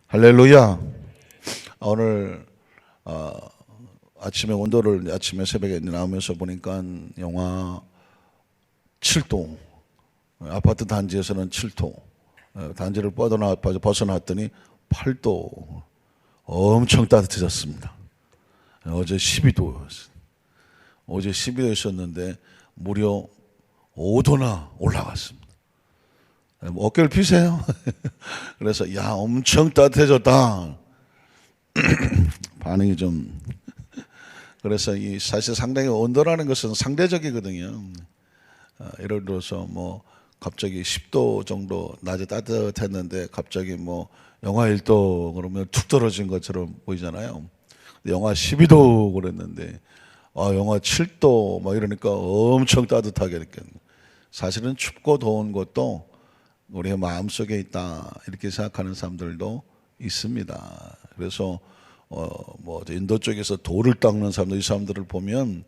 할렐루야. 오늘 아침에 온도를 아침에 새벽에 나오면서 보니까 영하 7도, 아파트 단지에서는 7도, 단지를 벗어났더니 8도, 엄청 따뜻해졌습니다. 어제 12도였어요. 어제 12도였었는데 무려 5도나 올라갔습니다. 어깨를 피세요. 그래서 야, 엄청 따뜻해졌다. 반응이 좀. 그래서 이 사실 상당히 온도라는 것은 상대적이거든요. 예를 들어서 뭐 갑자기 10도 정도 낮에 따뜻했는데 갑자기 뭐 영하 1도 그러면 툭 떨어진 것처럼 보이잖아요. 영하 12도 그랬는데 영하 7도 막 이러니까 엄청 따뜻하게 느꼈는데, 사실은 춥고 더운 것도 우리의 마음속에 있다 이렇게 생각하는 사람들도 있습니다. 그래서 뭐 인도 쪽에서 돌을 닦는 사람들, 이 사람들을 보면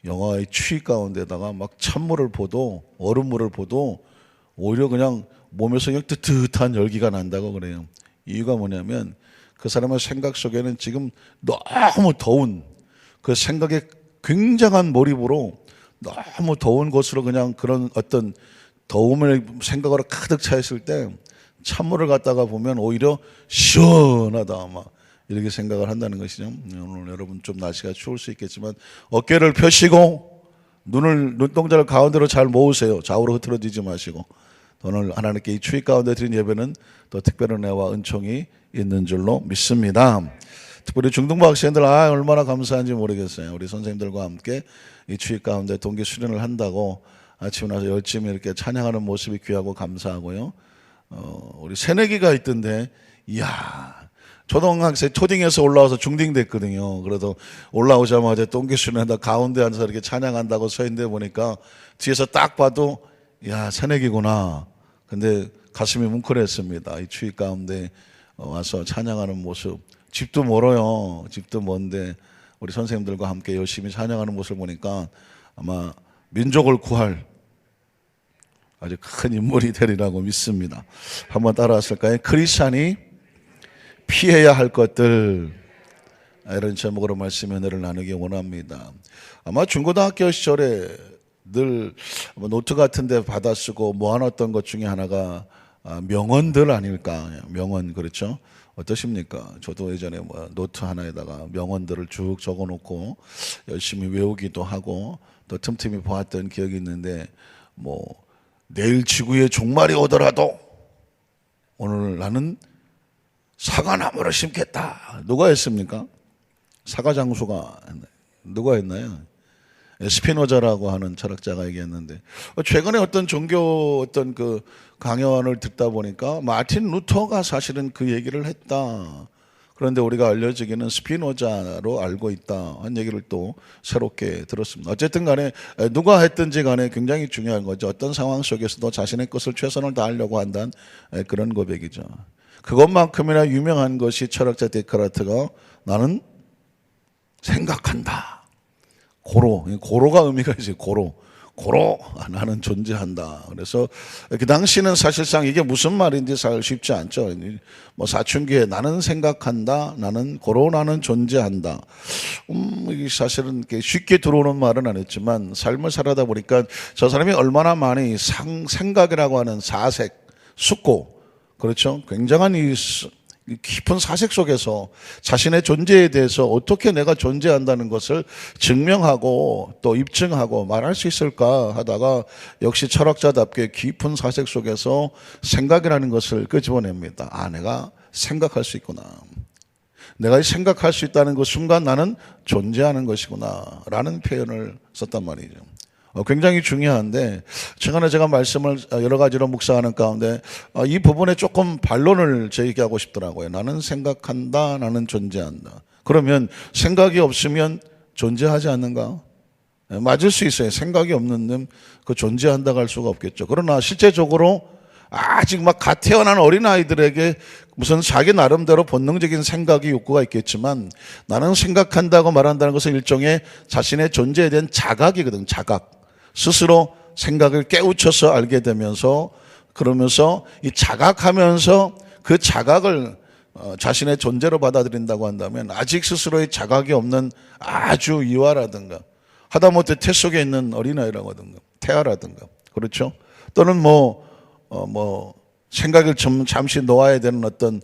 영하의 추위 가운데다가 막 찬물을 보도 얼음물을 보도 오히려 그냥 몸에서 그냥 뜨뜻한 열기가 난다고 그래요. 이유가 뭐냐면 그 사람의 생각 속에는 지금 너무 더운 그 생각에 굉장한 몰입으로 너무 더운 곳으로 그냥 그런 어떤 더움을 생각으로 가득 차 있을 때 찬물을 갖다가 보면 오히려 시원하다 막 이렇게 생각을 한다는 것이죠. 오늘 여러분 좀 날씨가 추울 수 있겠지만 어깨를 펴시고 눈동자를 가운데로 잘 모으세요. 좌우로 흐트러지지 마시고, 오늘 하나님께 이 추위 가운데 드린 예배는 또 특별한 은혜와 은총이 있는 줄로 믿습니다. 특별히 중등부 학생들 얼마나 감사한지 모르겠어요. 우리 선생님들과 함께 이 추위 가운데 동기 수련을 한다고 아침에 나서 열심히 이렇게 찬양하는 모습이 귀하고 감사하고요. 우리 새내기가 있던데, 이야, 초등학생 초딩에서 올라와서 중딩 됐거든요. 그래도 올라오자마자 동기수련한다 가운데 앉아서 이렇게 찬양한다고 서 있는데 보니까 뒤에서 딱 봐도 야, 새내기구나. 근데 가슴이 뭉클했습니다. 이 추위 가운데 와서 찬양하는 모습. 집도 멀어요. 집도 먼데 우리 선생님들과 함께 열심히 찬양하는 모습을 보니까 아마 민족을 구할 아주 큰 인물이 되리라고 믿습니다. 한번 따라하실까요? 크리스찬이 피해야 할 것들, 이런 제목으로 말씀의 은혜를 나누기 원합니다. 아마 중고등학교 시절에 늘 노트 같은 데 받아 쓰고 모아놨던 것 중에 하나가 명언들 아닐까. 명언, 그렇죠? 어떠십니까? 저도 예전에 노트 하나에다가 명언들을 쭉 적어놓고 열심히 외우기도 하고 또 틈틈이 보았던 기억이 있는데, 뭐 내일 지구에 종말이 오더라도 오늘 나는 사과나무를 심겠다. 누가 했습니까? 사과장수가 누가 했나요? 스피노자라고 하는 철학자가 얘기했는데, 최근에 어떤 종교 어떤 그 강연을 듣다 보니까 마틴 루터가 사실은 그 얘기를 했다. 그런데 우리가 알려지기는 스피노자로 알고 있다 한 얘기를 또 새롭게 들었습니다. 어쨌든 간에 누가 했든지 간에 굉장히 중요한 거죠. 어떤 상황 속에서도 자신의 것을 최선을 다하려고 한다는 그런 고백이죠. 그것만큼이나 유명한 것이 철학자 데카르트가 나는 생각한다. 고로가 의미가 있어요. 고로, 나는 존재한다. 그래서 그 당시는 사실상 이게 무슨 말인지 잘 쉽지 않죠. 뭐 사춘기에 나는 생각한다, 나는 존재한다. 이게 사실은 쉽게 들어오는 말은 아니지만 삶을 살아다 보니까 저 사람이 얼마나 많이 생각이라고 하는 사색, 숙고, 그렇죠? 굉장한 이 깊은 사색 속에서 자신의 존재에 대해서 어떻게 내가 존재한다는 것을 증명하고 또 입증하고 말할 수 있을까 하다가 역시 철학자답게 깊은 사색 속에서 생각이라는 것을 끄집어냅니다. 내가 생각할 수 있구나. 내가 생각할 수 있다는 그 순간 나는 존재하는 것이구나 라는 표현을 썼단 말이죠. 굉장히 중요한데, 최근에 제가 말씀을 여러 가지로 묵상하는 가운데 이 부분에 조금 반론을 제기하고 싶더라고요. 나는 생각한다, 나는 존재한다. 그러면 생각이 없으면 존재하지 않는가? 맞을 수 있어요. 생각이 없는 놈 그 존재한다고 할 수가 없겠죠. 그러나 실제적으로 아직 막 갓 태어난 어린아이들에게 무슨 자기 나름대로 본능적인 생각이 욕구가 있겠지만, 나는 생각한다고 말한다는 것은 일종의 자신의 존재에 대한 자각이거든. 자각. 스스로 생각을 깨우쳐서 알게 되면서, 그러면서 이 자각하면서 그 자각을 자신의 존재로 받아들인다고 한다면 아직 스스로의 자각이 없는 아주 이화라든가 하다못해 태 속에 있는 어린아이라고 하든가 태아라든가 그렇죠? 또는 생각을 잠시 놓아야 되는 어떤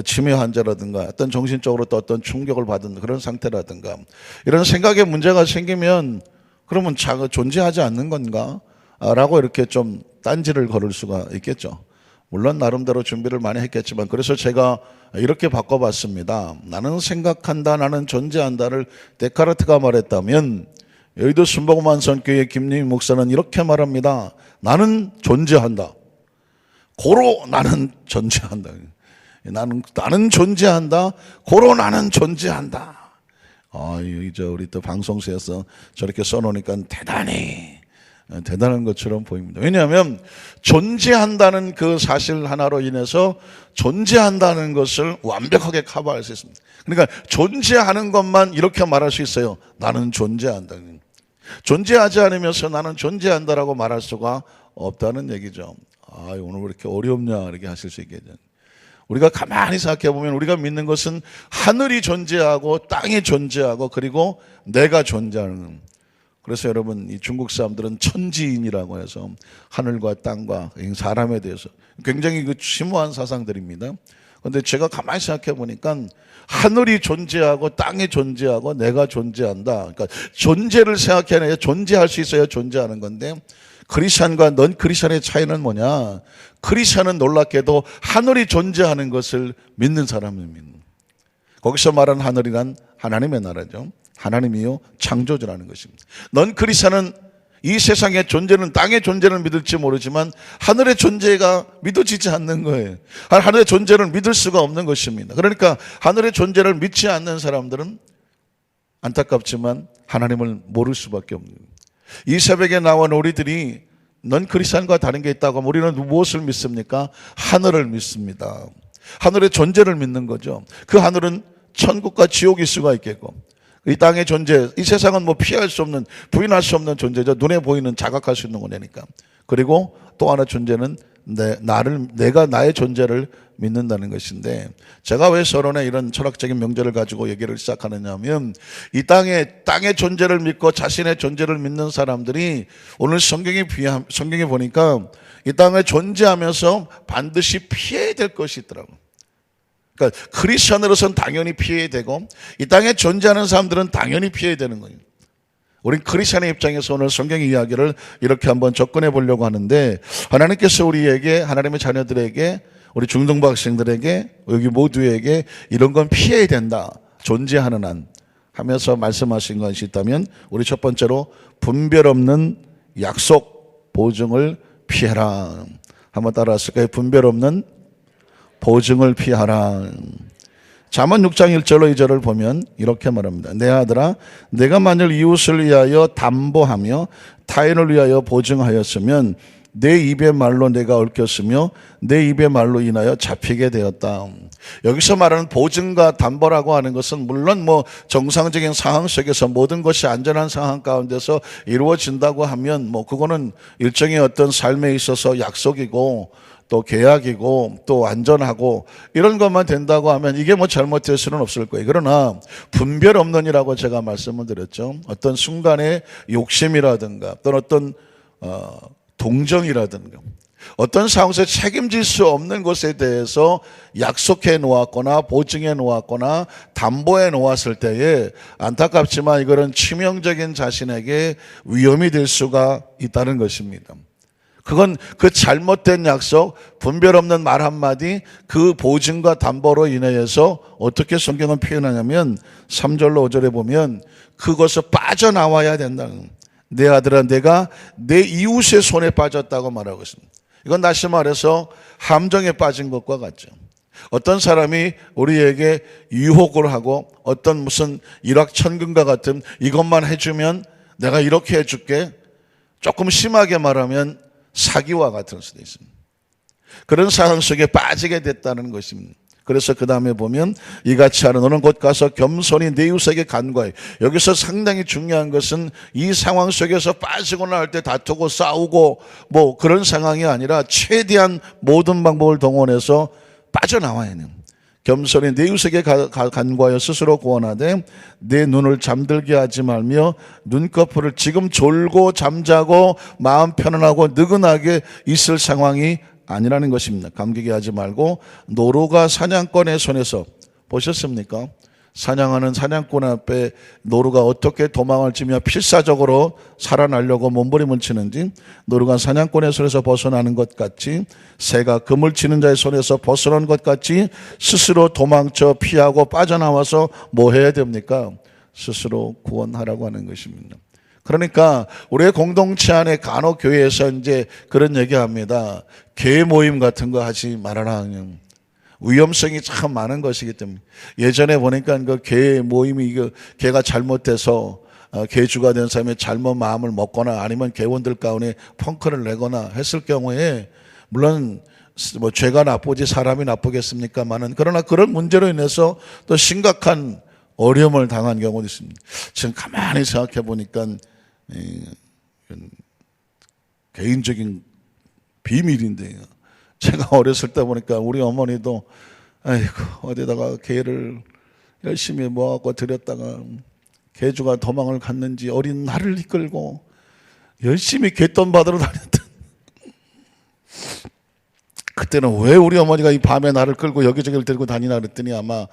치매 환자라든가 어떤 정신적으로 또 어떤 충격을 받은 그런 상태라든가 이런 생각에 문제가 생기면 그러면 존재하지 않는 건가? 라고 이렇게 좀 딴지를 걸을 수가 있겠죠. 물론 나름대로 준비를 많이 했겠지만 그래서 제가 이렇게 바꿔봤습니다. 나는 생각한다, 나는 존재한다를 데카르트가 말했다면 여의도 순복음한선교회 김유희 목사는 이렇게 말합니다. 나는 존재한다. 고로 나는 존재한다. 나는 존재한다. 고로 나는 존재한다. 이제 우리 또 방송사에서 저렇게 써놓으니까 대단한 것처럼 보입니다. 왜냐하면 존재한다는 그 사실 하나로 인해서 존재한다는 것을 완벽하게 커버할 수 있습니다. 그러니까 존재하는 것만 이렇게 말할 수 있어요. 나는 존재한다. 존재하지 않으면서 나는 존재한다라고 말할 수가 없다는 얘기죠. 오늘 왜 이렇게 어렵냐 이렇게 하실 수 있겠죠. 우리가 가만히 생각해 보면 우리가 믿는 것은 하늘이 존재하고 땅이 존재하고 그리고 내가 존재하는. 그래서 여러분 이 중국 사람들은 천지인이라고 해서 하늘과 땅과 사람에 대해서 굉장히 심오한 사상들입니다. 그런데 제가 가만히 생각해 보니까 하늘이 존재하고 땅이 존재하고 내가 존재한다. 그러니까 존재를 생각해야 존재할 수 있어야 존재하는 건데 크리스찬과 넌 크리스찬의 차이는 뭐냐? 크리스찬은 놀랍게도 하늘이 존재하는 것을 믿는 사람입니다. 거기서 말하는 하늘이란 하나님의 나라죠. 하나님이요 창조주라는 것입니다. 넌 크리스찬은 이 세상의 존재는 땅의 존재를 믿을지 모르지만 하늘의 존재가 믿어지지 않는 거예요. 하늘의 존재를 믿을 수가 없는 것입니다. 그러니까 하늘의 존재를 믿지 않는 사람들은 안타깝지만 하나님을 모를 수밖에 없는 거예요. 이 새벽에 나온 우리들이 넌 크리스찬과 다른 게 있다고 하면 우리는 무엇을 믿습니까? 하늘을 믿습니다. 하늘의 존재를 믿는 거죠. 그 하늘은 천국과 지옥일 수가 있겠고 이 땅의 존재, 이 세상은 피할 수 없는, 부인할 수 없는 존재죠. 눈에 보이는 자각할 수 있는 거니까. 그리고 또 하나 존재는 내가 나의 존재를 믿는다는 것인데 제가 왜 서론에 이런 철학적인 명제를 가지고 얘기를 시작하느냐 하면 이 땅의 존재를 믿고 자신의 존재를 믿는 사람들이 오늘 성경에 보니까 이 땅에 존재하면서 반드시 피해야 될 것이 있더라고요. 그러니까 크리스천으로서는 당연히 피해야 되고 이 땅에 존재하는 사람들은 당연히 피해야 되는 거예요. 우린 크리스천의 입장에서 오늘 성경 이야기를 이렇게 한번 접근해 보려고 하는데 하나님께서 우리에게 하나님의 자녀들에게 우리 중등부 학생들에게 여기 모두에게 이런 건 피해야 된다. 존재하는 한 하면서 말씀하신 것이 있다면 우리 첫 번째로 분별 없는 약속 보증을 피해라. 한번 따라하실까요? 분별 없는 보증을 피하라. 잠언 6장 1절로 2절을 보면 이렇게 말합니다. 내 아들아 내가 만일 이웃을 위하여 담보하며 타인을 위하여 보증하였으면 내 입의 말로 내가 얽혔으며 내 입의 말로 인하여 잡히게 되었다. 여기서 말하는 보증과 담보라고 하는 것은 물론 정상적인 상황 속에서 모든 것이 안전한 상황 가운데서 이루어진다고 하면 그거는 일종의 어떤 삶에 있어서 약속이고 또 계약이고 또 안전하고 이런 것만 된다고 하면 이게 잘못될 수는 없을 거예요. 그러나 분별 없는이라고 제가 말씀을 드렸죠. 어떤 순간의 욕심이라든가 또는 어떤 동정이라든가 어떤 상황에서 책임질 수 없는 것에 대해서 약속해 놓았거나 보증해 놓았거나 담보해 놓았을 때에 안타깝지만 이거는 치명적인 자신에게 위험이 될 수가 있다는 것입니다. 그건 그 잘못된 약속, 분별 없는 말 한마디, 그 보증과 담보로 인해서 어떻게 성경은 표현하냐면 3절로 5절에 보면 그것을 빠져나와야 된다. 내 아들아 내가 내 이웃의 손에 빠졌다고 말하고 있습니다. 이건 다시 말해서 함정에 빠진 것과 같죠. 어떤 사람이 우리에게 유혹을 하고 어떤 무슨 일확천금과 같은 이것만 해주면 내가 이렇게 해줄게. 조금 심하게 말하면 사기와 같은 수도 있습니다. 그런 상황 속에 빠지게 됐다는 것입니다. 그래서 그 다음에 보면 이같이 하는 너는 곧 가서 겸손히 내 이웃에게 간과해. 여기서 상당히 중요한 것은 이 상황 속에서 빠지거나 할 때 다투고 싸우고 그런 상황이 아니라 최대한 모든 방법을 동원해서 빠져나와야 해요. 겸손히 내 이웃에게 간구하여 스스로 구원하되 내 눈을 잠들게 하지 말며 눈꺼풀을 지금 졸고 잠자고 마음 편안하고 느긋하게 있을 상황이 아니라는 것입니다. 감기게 하지 말고 노루가 사냥꾼의 손에서 보셨습니까? 사냥하는 사냥꾼 앞에 노루가 어떻게 도망을 치며 필사적으로 살아나려고 몸부림을 치는지, 노루가 사냥꾼의 손에서 벗어나는 것 같이, 새가 그물 치는 자의 손에서 벗어난 것 같이 스스로 도망쳐 피하고 빠져나와서 뭐 해야 됩니까? 스스로 구원하라고 하는 것입니다. 그러니까 우리의 공동체 안에 간혹 교회에서 이제 그런 얘기합니다. 교회 모임 같은 거 하지 말아라. 위험성이 참 많은 것이기 때문에. 예전에 보니까 그 교회 모임이 이거 교회가 잘못돼서 교주가 된 사람이 잘못 마음을 먹거나 아니면 교원들 가운데 펑크를 내거나 했을 경우에, 물론 뭐 죄가 나쁘지 사람이 나쁘겠습니까만은, 그러나 그런 문제로 인해서 또 심각한 어려움을 당한 경우도 있습니다. 지금 가만히 생각해 보니까 개인적인 비밀인데요. 제가 어렸을 때 보니까 우리 어머니도 아이고 어디다가 개를 열심히 모아갖고 들였다가 개주가 도망을 갔는지 어린 나를 이끌고 열심히 개돈 받으러 다녔던. 그때는 왜 우리 어머니가 이 밤에 나를 끌고 여기저기를 들고 다니나 그랬더니 아마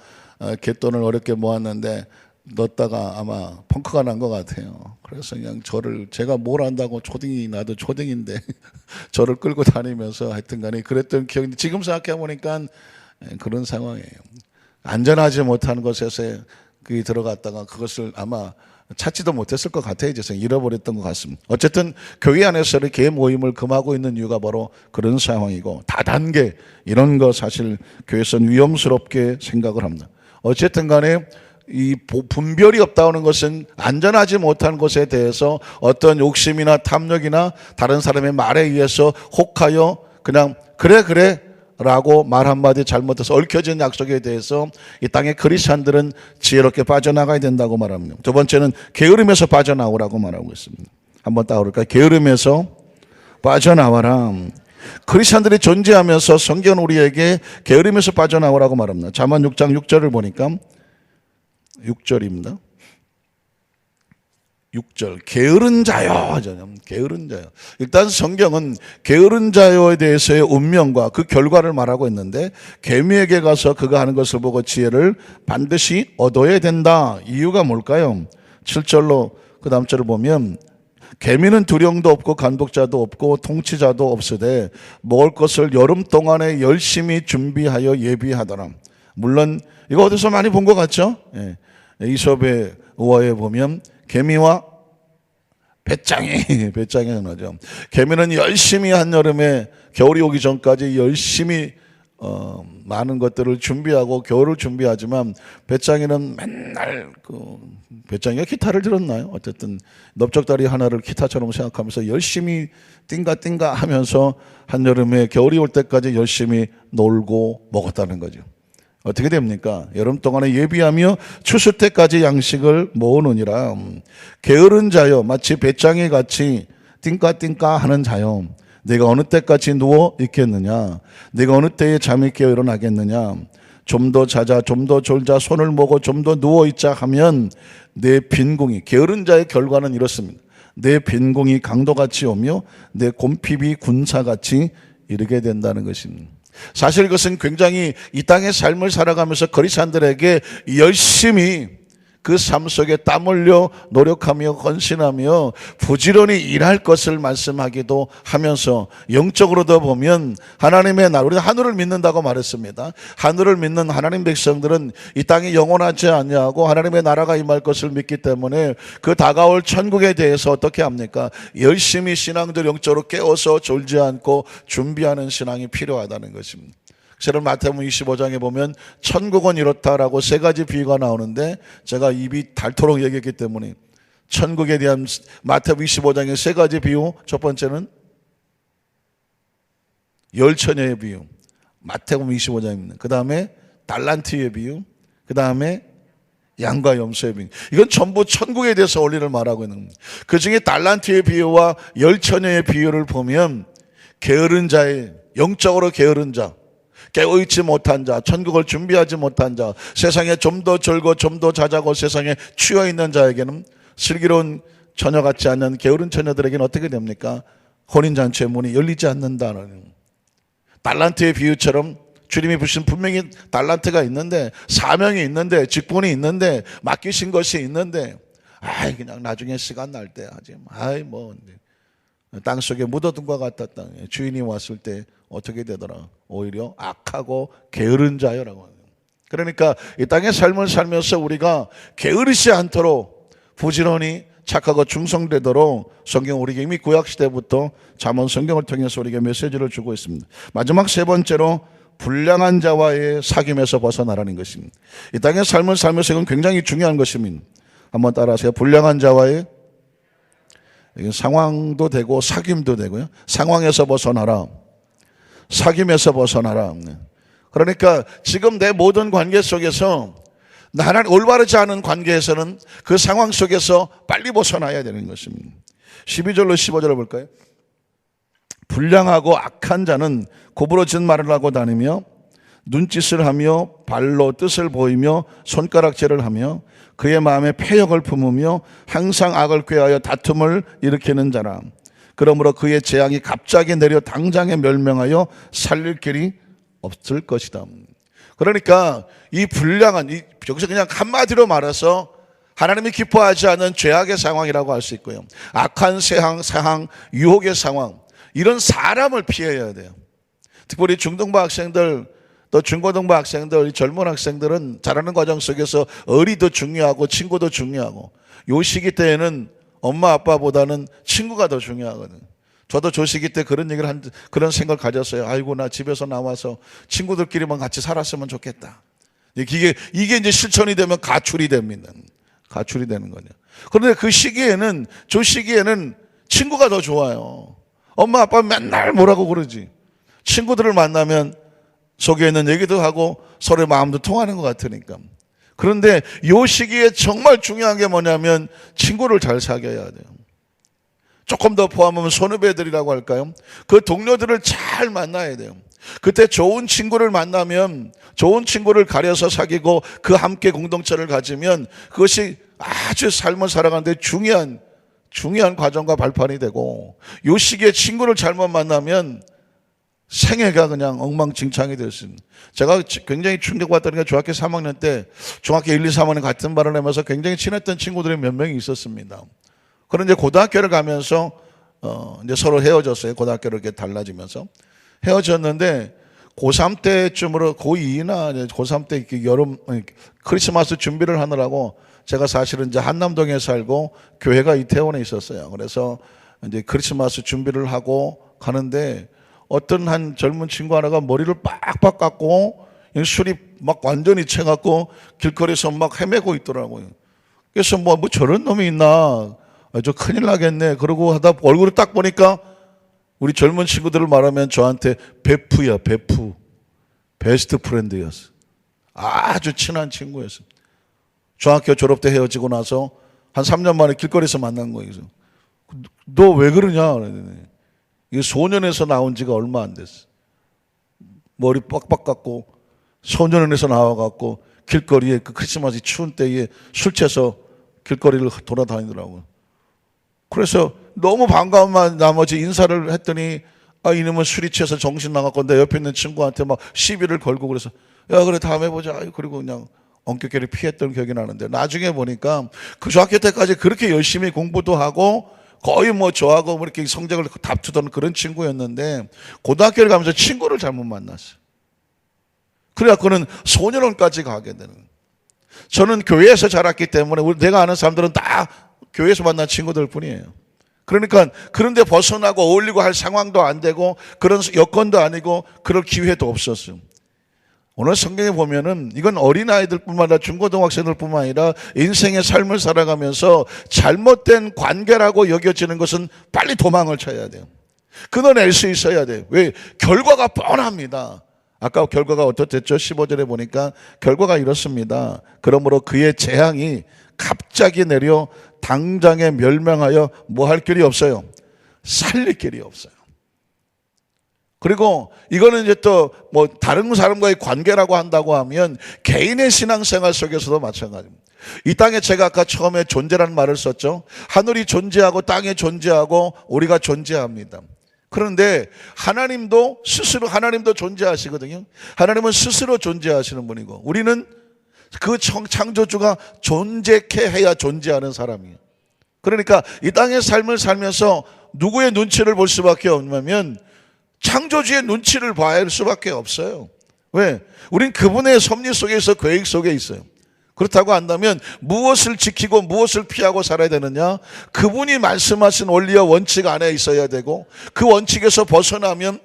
개돈을 어렵게 모았는데 넣었다가 아마 펑크가 난 것 같아요. 그래서 그냥 제가 뭘 안다고 초딩이, 나도 초딩인데 저를 끌고 다니면서 하여튼 간에 그랬던 기억이, 지금 생각해 보니까 그런 상황이에요. 안전하지 못한 곳에서 그게 들어갔다가 그것을 아마 찾지도 못했을 것 같아요. 이제 잃어버렸던 것 같습니다. 어쨌든 교회 안에서 이렇게 모임을 금하고 있는 이유가 바로 그런 상황이고, 다단계 이런 거 사실 교회에서는 위험스럽게 생각을 합니다. 어쨌든 간에 이 분별이 없다는 것은 안전하지 못한 것에 대해서 어떤 욕심이나 탐욕이나 다른 사람의 말에 의해서 혹하여 그냥 그래 라고 말 한마디 잘못해서 얽혀진 약속에 대해서 이 땅의 크리스찬들은 지혜롭게 빠져나가야 된다고 말합니다. 두 번째는 게으름에서 빠져나오라고 말하고 있습니다. 한번 따라올까요? 게으름에서 빠져나와라. 크리스찬들이 존재하면서 성경은 우리에게 게으름에서 빠져나오라고 말합니다. 잠언 6장 6절을 보니까 6절입니다. 6절 게으른 자요. 게으른 자요. 일단 성경은 게으른 자요에 대해서의 운명과 그 결과를 말하고 있는데, 개미에게 가서 그가 하는 것을 보고 지혜를 반드시 얻어야 된다. 이유가 뭘까요? 7절로 그 다음 절을 보면, 개미는 두령도 없고 간독자도 없고 통치자도 없으되 먹을 것을 여름 동안에 열심히 준비하여 예비하더라. 물론 이거 어디서 많이 본 것 같죠? 이솝의 우화에 보면 개미와 배짱이 나죠. 개미는 열심히 한여름에 겨울이 오기 전까지 열심히 많은 것들을 준비하고 겨울을 준비하지만, 배짱이는 맨날 배짱이가 기타를 들었나요? 어쨌든 넓적다리 하나를 기타처럼 생각하면서 열심히 띵가띵가 하면서 한여름에 겨울이 올 때까지 열심히 놀고 먹었다는 거죠. 어떻게 됩니까? 여름 동안에 예비하며 추수 때까지 양식을 모으느니라. 게으른 자여, 마치 배짱이 같이 띵까띵까 하는 자여, 내가 어느 때까지 누워 있겠느냐? 내가 어느 때에 잠이 깨어 일어나겠느냐? 좀 더 자자, 좀 더 졸자, 손을 모고 좀 더 누워 있자 하면 내 빈궁이, 게으른 자의 결과는 이렇습니다. 내 빈궁이 강도같이 오며 내 곰핍이 군사같이 이르게 된다는 것입니다. 사실 그것은 굉장히 이 땅의 삶을 살아가면서 크리스찬들에게 열심히 그 삶 속에 땀 흘려 노력하며 헌신하며 부지런히 일할 것을 말씀하기도 하면서, 영적으로도 보면 하나님의 나라, 우리가 하늘을 믿는다고 말했습니다. 하늘을 믿는 하나님 백성들은 이 땅이 영원하지 아니하고 하나님의 나라가 임할 것을 믿기 때문에 그 다가올 천국에 대해서 어떻게 합니까? 열심히 신앙들 영적으로 깨워서 졸지 않고 준비하는 신앙이 필요하다는 것입니다. 저는 마태복음 25장에 보면 천국은 이렇다라고 세 가지 비유가 나오는데, 제가 입이 닳도록 얘기했기 때문에 천국에 대한 마태복음 25장의 세 가지 비유, 첫 번째는 열처녀의 비유, 마태복음 25장입니다. 그 다음에 달란트의 비유, 그 다음에 양과 염소의 비유. 이건 전부 천국에 대해서 원리를 말하고 있는 겁니다. 그 중에 달란트의 비유와 열처녀의 비유를 보면 게으른 자의, 영적으로 게으른 자, 깨어있지 못한 자, 천국을 준비하지 못한 자, 세상에 좀 더 절고 좀 더 자자고 세상에 취해있는 자에게는 슬기로운 처녀 같지 않는 게으른 처녀들에게는 어떻게 됩니까? 혼인잔치의 문이 열리지 않는다는, 달란트의 비유처럼 주님이 부신 분명히 달란트가 있는데, 사명이 있는데, 직분이 있는데, 맡기신 것이 있는데, 그냥 나중에 시간 날 때 하지. 땅속에 묻어둔 것 같았다. 주인이 왔을 때 어떻게 되더라? 오히려 악하고 게으른 자여라고 하네요. 그러니까 이 땅의 삶을 살면서 우리가 게으르지 않도록 부지런히 착하고 충성되도록 성경 우리에게 이미 구약시대부터 잠언 성경을 통해서 우리에게 메시지를 주고 있습니다. 마지막 세 번째로 불량한 자와의 사귐에서 벗어나라는 것입니다. 이 땅의 삶을 살면서 이건 굉장히 중요한 것입니다. 한번 따라하세요. 불량한 자와의, 상황도 되고 사귐도 되고요. 상황에서 벗어나라, 사귐에서 벗어나라. 그러니까 지금 내 모든 관계 속에서 나는 올바르지 않은 관계에서는 그 상황 속에서 빨리 벗어나야 되는 것입니다. 12절로 15절을 볼까요? 불량하고 악한 자는 고부러진 말을 하고 다니며 눈짓을 하며 발로 뜻을 보이며 손가락질을 하며 그의 마음에 패역을 품으며 항상 악을 꾀하여 다툼을 일으키는 자라. 그러므로 그의 재앙이 갑자기 내려 당장에 멸명하여 살릴 길이 없을 것이다. 그러니까 이 불량한, 여기서 그냥 한마디로 말해서 하나님이 기뻐하지 않는 죄악의 상황이라고 할 수 있고요. 악한 상황, 유혹의 상황, 이런 사람을 피해야 돼요. 특별히 중등부 학생들, 또 중고등부 학생들, 젊은 학생들은 자라는 과정 속에서 어리도 중요하고 친구도 중요하고, 요 시기 때에는 엄마 아빠보다는 친구가 더 중요하거든요. 저도 저 시기 때 그런 그런 생각을 가졌어요. 아이고, 나 집에서 나와서 친구들끼리만 같이 살았으면 좋겠다. 이게 이제 실천이 되면 가출이 됩니다. 가출이 되는 거죠. 그런데 그 시기에는, 저 시기에는 친구가 더 좋아요. 엄마 아빠 맨날 뭐라고 그러지. 친구들을 만나면 속에 있는 얘기도 하고 서로의 마음도 통하는 것 같으니까. 그런데 이 시기에 정말 중요한 게 뭐냐면 친구를 잘 사귀어야 돼요. 조금 더 포함하면 선후배들이라고 할까요? 그 동료들을 잘 만나야 돼요. 그때 좋은 친구를 만나면, 좋은 친구를 가려서 사귀고 그 함께 공동체를 가지면 그것이 아주 삶을 살아가는데 중요한 과정과 발판이 되고, 이 시기에 친구를 잘못 만나면 생애가 그냥 엉망진창이 될 수 있습니다. 제가 굉장히 충격받던 게 중학교 3학년 때, 중학교 1, 2, 3학년 같은 반을 하면서 굉장히 친했던 친구들이 몇 명이 있었습니다. 그런데 고등학교를 가면서 이제 서로 헤어졌어요. 고등학교를 이렇게 달라지면서 헤어졌는데, 고3 때쯤으로, 고2나 고3 때 여름 크리스마스 준비를 하느라고 제가 사실은 이제 한남동에 살고 교회가 이태원에 있었어요. 그래서 이제 크리스마스 준비를 하고 가는데 어떤 한 젊은 친구 하나가 머리를 빡빡 깎고 술이 막 완전히 채갖고 길거리에서 막 헤매고 있더라고요. 그래서 뭐 저런 놈이 있나, 저 큰일 나겠네 그러고 하다 얼굴을 딱 보니까 우리 젊은 친구들을 말하면 저한테 베프야, 베프. 베스트 프렌드였어. 아주 친한 친구였어. 중학교 졸업 때 헤어지고 나서 한 3년 만에 길거리에서 만난 거예요. 너 왜 그러냐? 이게 소년에서 나온 지가 얼마 안 됐어. 머리 빡빡 깎고 소년원에서 나와갖고 길거리에 그 크리스마스 추운 때에 술 취해서 길거리를 돌아다니더라고요. 그래서 너무 반가운 나머지 인사를 했더니 이놈은 술이 취해서 정신 나갔고 내 옆에 있는 친구한테 막 시비를 걸고 그래서 야 그래 다음에 보자. 그리고 그냥 엄격하게 피했던 기억이 나는데, 나중에 보니까 그 중학교 때까지 그렇게 열심히 공부도 하고 거의 뭐 저하고 뭐 이렇게 성적을 다투던 그런 친구였는데 고등학교를 가면서 친구를 잘못 만났어요. 그래갖고는 소년원까지 가게 되는. 저는 교회에서 자랐기 때문에 내가 아는 사람들은 다 교회에서 만난 친구들 뿐이에요. 그러니까 그런데 벗어나고 어울리고 할 상황도 안 되고 그런 여건도 아니고 그럴 기회도 없었어요. 오늘 성경에 보면은 이건 어린아이들뿐만 아니라 중고등학생들뿐만 아니라 인생의 삶을 살아가면서 잘못된 관계라고 여겨지는 것은 빨리 도망을 쳐야 돼요. 끊어낼 수 있어야 돼요. 왜? 결과가 뻔합니다. 아까 결과가 어떻댔죠? 15절에 보니까 결과가 이렇습니다. 그러므로 그의 재앙이 갑자기 내려 당장에 멸명하여 뭐 할 길이 없어요? 살릴 길이 없어요. 그리고 이거는 이제 또 뭐 다른 사람과의 관계라고 한다고 하면 개인의 신앙생활 속에서도 마찬가지입니다. 이 땅에 제가 아까 처음에 존재라는 말을 썼죠. 하늘이 존재하고 땅이 존재하고 우리가 존재합니다. 그런데 하나님도 스스로 하나님도 존재하시거든요. 하나님은 스스로 존재하시는 분이고 우리는 그 창조주가 존재케 해야 존재하는 사람이에요. 그러니까 이 땅의 삶을 살면서 누구의 눈치를 볼 수밖에 없냐면 창조주의 눈치를 봐야 할 수밖에 없어요. 왜? 우린 그분의 섭리 속에서 계획 속에 있어요. 그렇다고 한다면 무엇을 지키고 무엇을 피하고 살아야 되느냐? 그분이 말씀하신 원리와 원칙 안에 있어야 되고 그 원칙에서 벗어나면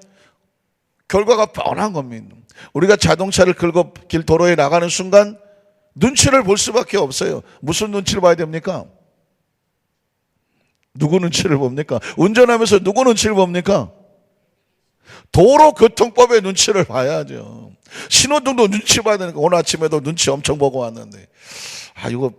결과가 뻔한 겁니다. 우리가 자동차를 끌고 길 도로에 나가는 순간 눈치를 볼 수밖에 없어요. 무슨 눈치를 봐야 됩니까? 누구 눈치를 봅니까? 운전하면서 누구 눈치를 봅니까? 도로교통법의 눈치를 봐야죠. 신호등도 눈치 봐야 되니까 오늘 아침에도 눈치 엄청 보고 왔는데 이거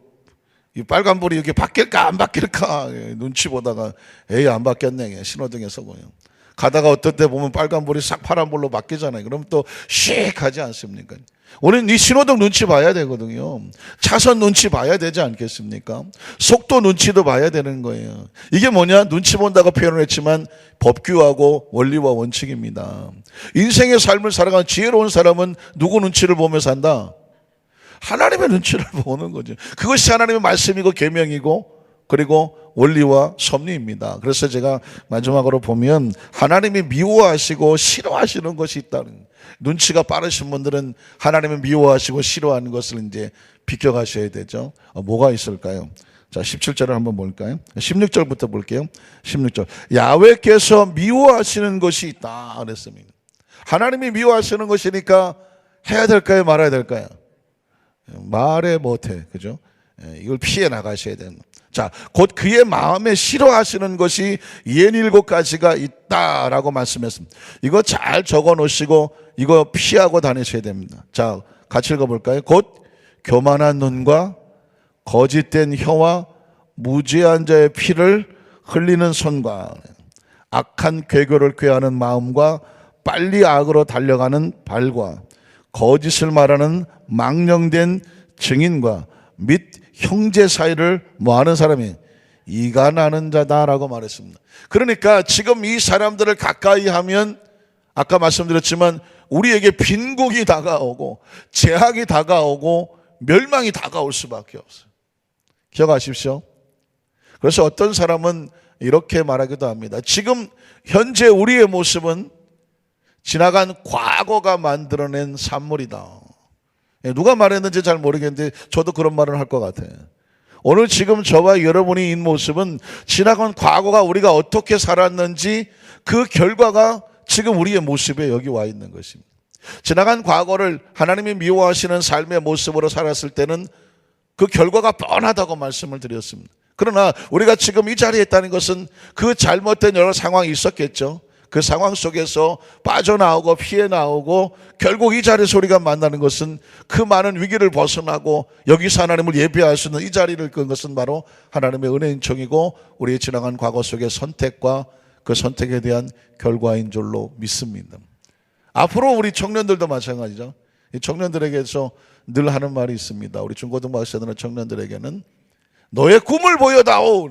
이 빨간불이 이렇게 바뀔까 안 바뀔까 눈치 보다가 에이 안 바뀌었네 신호등에서 그냥 가다가 어떤 때 보면 빨간불이 싹 파란불로 바뀌잖아요. 그럼 또 씩 하지 않습니까? 우리는 이 신호등 눈치 봐야 되거든요. 차선 눈치 봐야 되지 않겠습니까? 속도 눈치도 봐야 되는 거예요. 이게 뭐냐? 눈치 본다고 표현을 했지만 법규하고 원리와 원칙입니다. 인생의 삶을 살아가는 지혜로운 사람은 누구 눈치를 보며 산다? 하나님의 눈치를 보는 거죠. 그것이 하나님의 말씀이고 계명이고 그리고 원리와 섭리입니다. 그래서 제가 마지막으로 보면 하나님이 미워하시고 싫어하시는 것이 있다는 눈치가 빠르신 분들은 하나님을 미워하시고 싫어하는 것을 이제 비껴가셔야 되죠. 뭐가 있을까요? 자, 17절을 한번 볼까요? 16절부터 볼게요. 16절. 야훼께서 미워하시는 것이 있다 그랬습니다. 하나님이 미워하시는 것이니까 해야 될까요? 말아야 될까요? 말해 못해. 그죠? 이걸 피해 나가셔야 됩니다. 자, 곧 그의 마음에 싫어하시는 것이 67가지가 있다라고 말씀했습니다. 이거 잘 적어 놓으시고 이거 피하고 다니셔야 됩니다. 자, 같이 읽어볼까요? 곧 교만한 눈과 거짓된 혀와 무죄한 자의 피를 흘리는 손과 악한 괴교를 꾀하는 마음과 빨리 악으로 달려가는 발과 거짓을 말하는 망령된 증인과 및 형제 사이를 뭐하는 사람이 이간하는 자다라고 말했습니다. 그러니까 지금 이 사람들을 가까이 하면 아까 말씀드렸지만 우리에게 빈국이 다가오고 재앙이 다가오고 멸망이 다가올 수밖에 없어요. 기억하십시오. 그래서 어떤 사람은 이렇게 말하기도 합니다. 지금 현재 우리의 모습은 지나간 과거가 만들어낸 산물이다. 누가 말했는지 잘 모르겠는데 저도 그런 말을 할 것 같아요. 오늘 지금 저와 여러분이 인 모습은 지나간 과거가 우리가 어떻게 살았는지 그 결과가 지금 우리의 모습에 여기 와 있는 것입니다. 지나간 과거를 하나님이 미워하시는 삶의 모습으로 살았을 때는 그 결과가 뻔하다고 말씀을 드렸습니다. 그러나 우리가 지금 이 자리에 있다는 것은 그 잘못된 여러 상황이 있었겠죠. 그 상황 속에서 빠져나오고 피해 나오고 결국 이 자리에서 우리가 만나는 것은 그 많은 위기를 벗어나고 여기서 하나님을 예배할 수 있는 이 자리를 끈 것은 바로 하나님의 은혜인 총이고 우리의 지나간 과거 속의 선택과 그 선택에 대한 결과인 줄로 믿습니다. 앞으로 우리 청년들도 마찬가지죠. 이 청년들에게서 늘 하는 말이 있습니다. 우리 중고등부 학생들은 청년들에게는 너의 꿈을 보여다오.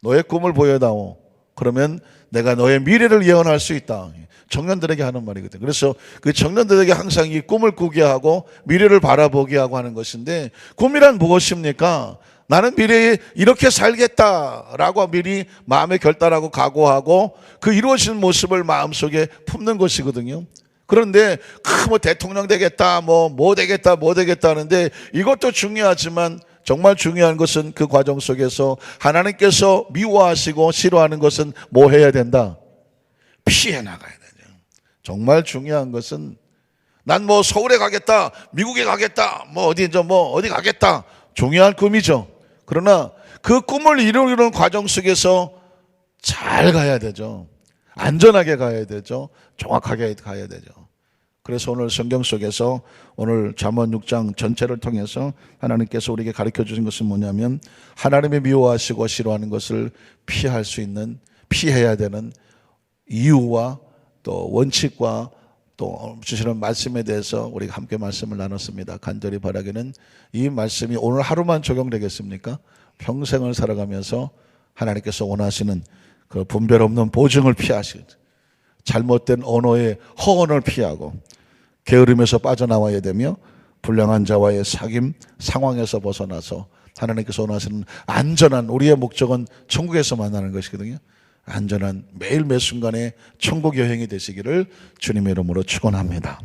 너의 꿈을 보여다오. 그러면 내가 너의 미래를 예언할 수 있다. 청년들에게 하는 말이거든요. 그래서 그 청년들에게 항상 이 꿈을 꾸게 하고 미래를 바라보게 하고 하는 것인데 꿈이란 무엇입니까? 나는 미래에 이렇게 살겠다라고 미리 마음에 결단하고 각오하고 그 이루어지는 모습을 마음속에 품는 것이거든요. 그런데 뭐 대통령 되겠다, 뭐 되겠다 하는데 이것도 중요하지만 정말 중요한 것은 그 과정 속에서 하나님께서 미워하시고 싫어하는 것은 뭐 해야 된다? 피해 나가야 되죠. 정말 중요한 것은 난 뭐 서울에 가겠다, 미국에 가겠다, 어디 가겠다. 중요한 꿈이죠. 그러나 그 꿈을 이루는 과정 속에서 잘 가야 되죠. 안전하게 가야 되죠. 정확하게 가야 되죠. 그래서 오늘 성경 속에서 오늘 잠언 6장 전체를 통해서 하나님께서 우리에게 가르쳐 주신 것은 뭐냐면 하나님이 미워하시고 싫어하는 것을 피할 수 있는, 피해야 되는 이유와 또 원칙과 또 주시는 말씀에 대해서 우리가 함께 말씀을 나눴습니다. 간절히 바라기는 이 말씀이 오늘 하루만 적용되겠습니까? 평생을 살아가면서 하나님께서 원하시는 그 분별 없는 보증을 피하시고 잘못된 언어의 허언을 피하고 게으름에서 빠져나와야 되며 불량한 자와의 사귐 상황에서 벗어나서 하나님께서 원하시는 안전한, 우리의 목적은 천국에서 만나는 것이거든요. 안전한 매일 매 순간의 천국 여행이 되시기를 주님의 이름으로 축원합니다.